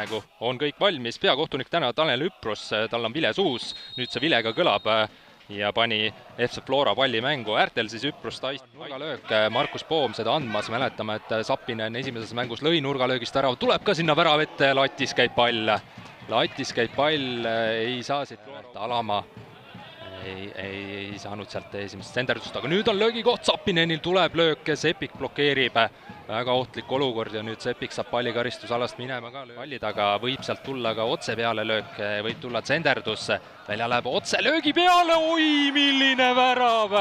praegu on kõik valmis, peakohtunik täna Tanel Üprus, tal on vile suus, nüüd see vilega kõlab ja pani FC Flora palli mängu, äärtel siis Üprus nurgalöök, Markus Poom seda andmas, mäletame, et Zappinen esimeses mängus lõi nurgalöögist ära, tuleb ka sinna väravette, latis käib pall, ei saa siit Alamaa. Ei saanud sealt esimest senderdust, aga nüüd on löögikoht, Zappinenil tuleb löök, Sepik blokeerib, väga ohtlik olukord ja nüüd Sepik saab palli karistusalast minema ka palli taga, võib sealt tulla ka otse peale löök, võib tulla senderdus, välja läheb otse löögi peale, oi milline värav!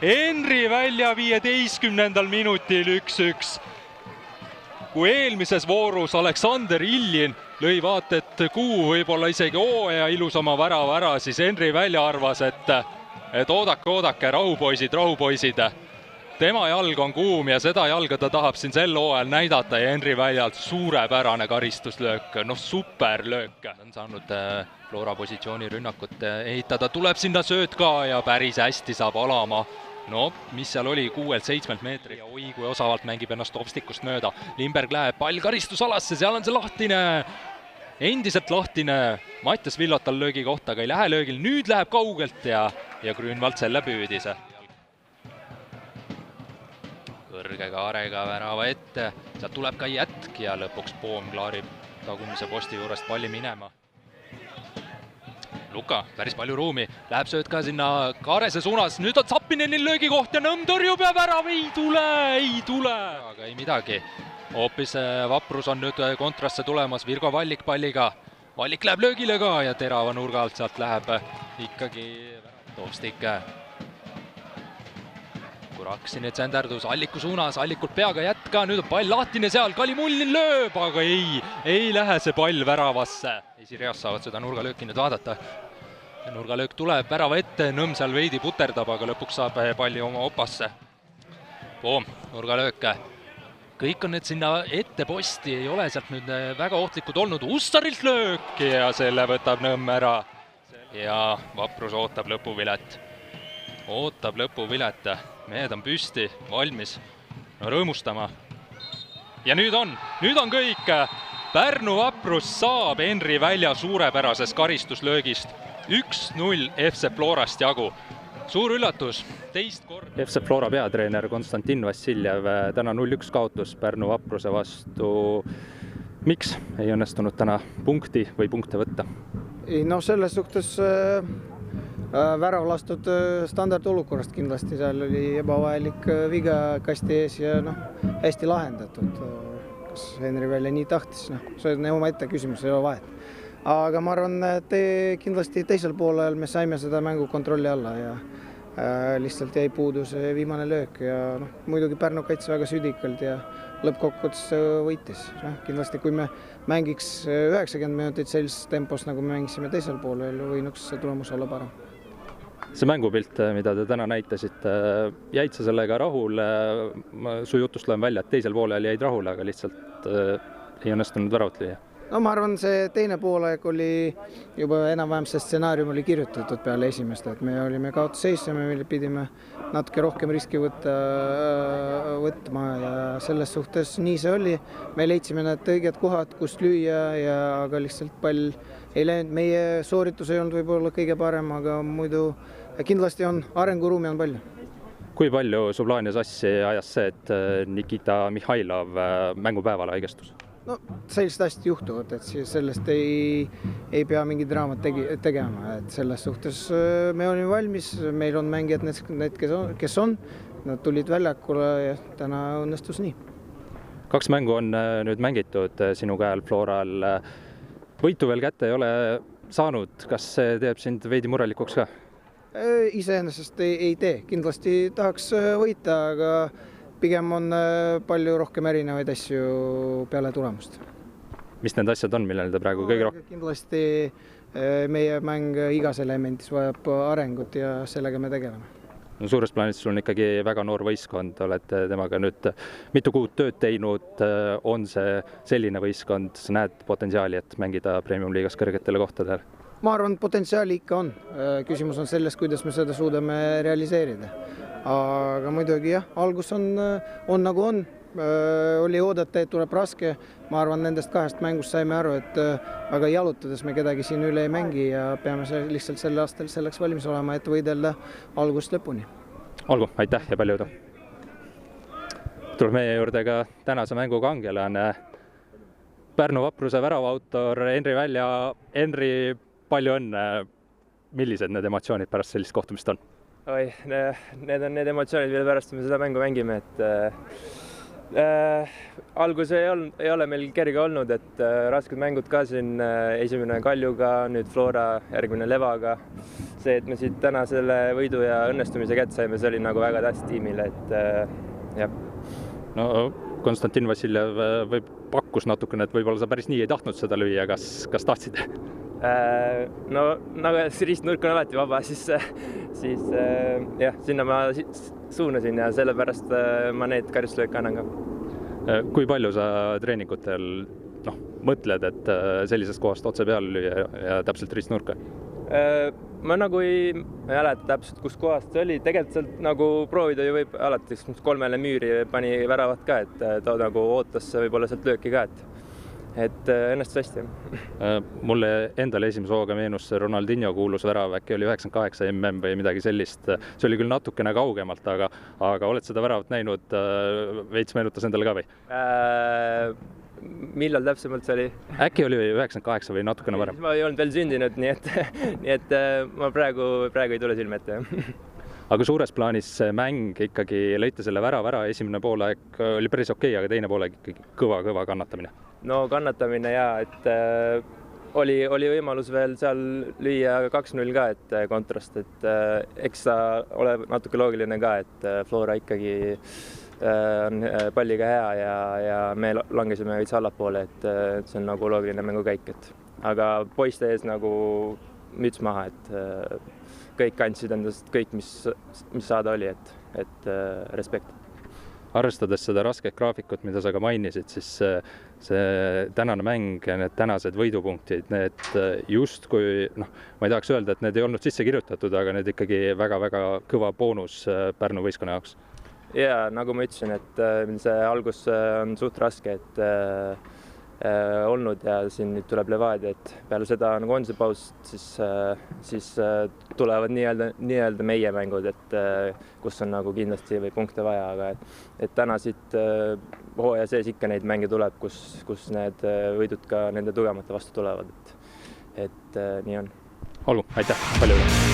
Henri Välja 15. minutil 1-1. Kui eelmises voorus Aleksander Iljin lõi vaat, et kuu võib-olla isegi hooaja ilusama värava ära, siis Henri Välja arvas, et oodake, rahupoisid. Tema jalg on kuum ja seda jalga ta tahab siin sel hooajal näidata ja Henri Väljalt suurepärane karistuslöök, superlöök. On saanud Flora positsiooni rünnakut ehitada, tuleb sinna sööt ka ja päris hästi saab Alamaa. Mis seal oli 6-7 meetrit ja oi, kui osavalt mängib ennast obstikust mööda. Limberg läheb pall karistusalasse, seal on see lahtine, endiselt lahtine. Mattias Villotal löögi kohta, aga ei lähe löögil, nüüd läheb kaugelt ja Grünwald selle püüdis. Kõrge kaarega värava ette, sealt tuleb ka jätk ja lõpuks Poom klaarib tagumise posti juurest palli minema. Luka, päris palju ruumi, läheb sööt ka sinna Kaarese suunas, nüüd on Zappinenil löögi koht ja Nõmm tõrjub ja värav ei tule. Aga ei midagi, hoopis Vaprus on nüüd kontrasse tulemas, Virgo Vallik palliga. Vallik läheb löögile ka ja terava nurga alt sealt läheb ikkagi Toostik. Kuraksinit senderdus Alliku suunas, Allikult peaga jätka, nüüd on pall lahtine seal, Kalimullin lööb, aga ei lähe see pall väravasse. Esireas saavad seda nurgalööki nüüd vaadata. Nurgalöök tuleb värava ette, Nõmm seal veidi puterdab, aga lõpuks saab palli oma opasse. Poom, nurgalöök. Kõik on need sinna ette posti, ei ole sealt nüüd väga ohtlikud olnud. Ussarilt löök ja selle võtab Nõmm ära. Ja Vaprus ootab lõpuvilet. Mehed on püsti, valmis rõõmustama. Ja nüüd on kõik. Pärnu Vaprus saab Henri Välja suurepärasest karistuslöögist 1-0 FC Florast jagu. Suur üllatus, teist korda. FC Flora peatreener Konstantin Vassiljev, täna 0-1 kaotus Pärnu Vapruse vastu. Miks ei õnnestunud täna punkte võtta? Selles suhtes värav lastud standardolukorrast kindlasti, seal oli ebavajalik viga kasti ees ja hästi lahendatud. Kas Henri Välja nii tahtis, see on oma ette küsimus, ei ole vahet. Aga ma arvan, et kindlasti teisel poolel me saime seda mängu kontrolli alla ja lihtsalt jäi puudu see viimane löök ja muidugi Pärnu kaitse väga südikalt ja lõppkokkuvõttes võitis. Kindlasti kui me mängiks 90 minutit sellises tempos, nagu me mängisime teisel poolel, võinuks see tulemus olla parem. See mängupilt, mida te täna näitasite, jäid sa sellega rahule? Su jutust loen välja, et teisel poolel jäid rahule, aga lihtsalt ei õnnestunud väravat lüüa. Ma arvan, see teine poolaeg oli juba enam-vähem see stsenaarium oli kirjutatud peale esimest, et me olime kaotusseis ja me pidime natuke rohkem riski võtma ja selles suhtes nii see oli. Me leidsime need õiged kohad, kust lüüa, aga lihtsalt pall ei läinud. Meie sooritus ei olnud võib-olla kõige parem, aga muidu kindlasti on arenguruumi on palju. Kui palju su plaani sassi ajas see, et Nikita Mihhailov mängupäeval haigestus? Sellist hästi juhtuvad, et sellest ei pea mingi draamat tegema. Et selles suhtes me olime valmis, meil on mängijad need, kes on, nad tulid väljakule ja täna õnnestus nii. 2 mängu on nüüd mängitud sinu käel Floral. Võitu veel kätte ei ole saanud, kas see teeb sind veidi murelikuks ka? Iseenesest ei tee, kindlasti tahaks võita, aga pigem on palju rohkem erinevaid asju peale tulemust. Mis need asjad on, millele te praegu kõige rohkem? Kindlasti meie mäng igas elemendis vajab arengut ja sellega me tegeleme. Suures plaanis sul on ikkagi väga noor võistkond, olete temaga nüüd mitu kuud tööd teinud, on see selline võistkond, sa näed potentsiaali, et mängida Premium-liigas kõrgetele kohtadele? Ma arvan, potentsiaali ikka on. Küsimus on selles, kuidas me seda suudame realiseerida. Aga muidugi jah, algus on nagu on. oli oodata, et tuleb raske. Ma arvan, nendest 2 mängust saime aru, et aga jalutades me kedagi siin üle ei mängi ja peame lihtsalt sel aastal selleks valmis olema, et võidelda algusest lõpuni. Olgu, aitäh ja palju jõudu! Tuleb meie juurde ka tänase mängu kangelane, Pärnu Vapruse väravautor Henri Välja. Henri, palju õnne! Millised need emotsioonid pärast sellist kohtumist on? Oi, need on need emotsioonid, mille pärast me seda mängu mängime, et algus ei ole meil kerge olnud, et rasked mängud ka siin, esimene Kaljuga, nüüd Flora, järgmine Levaga. See, et me siit täna selle võidu ja õnnestumise kätte saime, see oli nagu väga tähtis tiimile, et jah. No Konstantin Vassiljev pakkus natukene, et võib-olla sa päris nii ei tahtnud seda lüüa, kas tahtsid? No nagu ristnurk on alati vaba, siis jah, sinna ma suunasin ja sellepärast ma need karistuslööke annan ka. Kui palju sa treeningutel mõtled, et sellisest kohast otse peale lüüa ja täpselt ristnurka? Ma nagu ei mäleta täpselt, kus kohast see oli. Tegelikult sealt nagu proovida ju võib alati 3 müüri pani väravat ka, et ta nagu ootas võib-olla sealt lööki ka, et õnnestus hästi. Mulle endale esimese hooga meenus Ronaldinho kuulus värav, äkki oli 98 või midagi sellist. See oli küll natukene kaugemalt, aga oled seda väravat näinud, veits meenutas endale ka või? Millal täpsemalt see oli? Äkki oli 98 või natukene varem? Ma ei olnud veel sündinud, nii et ma praegu ei tule silme ette. Aga suures plaanis see mäng ikkagi lõite selle värava ära, esimene poolaeg oli päris okei, aga teine poolaeg ikkagi kõva kannatamine. No kannatamine jaa, et oli võimalus veel seal lüüa 2-0 ka, et kontrast, et eks sa ole natuke loogiline ka, et Flora ikkagi on palliga hea ja me langesime veits allapoole, et see on nagu loogiline mängukäik, et aga poiste ees nagu müts maha, et kõik andsid endast kõik, mis saada oli, et respekt. Arvestades seda rasket graafikut, mida sa ka mainisid, siis see tänane mäng ja need tänased võidupunktid, need justkui, ma ei tahaks öelda, et need ei olnud sisse kirjutatud, aga need ikkagi väga-väga kõva boonus Pärnu võistkonna jaoks. Ja nagu ma ütlesin, et see algus on suht raske, et olnud ja siin nüüd tuleb Levadia, et peale seda nagu on see paus, siis tulevad nii-öelda meie mängud, et kus on nagu kindlasti või punkte vaja, aga et täna siit hooaja sees ikka neid mänge tuleb, kus need võidud ka nende tugevamate vastu tulevad, et nii on. Olgu, aitäh, palju üle!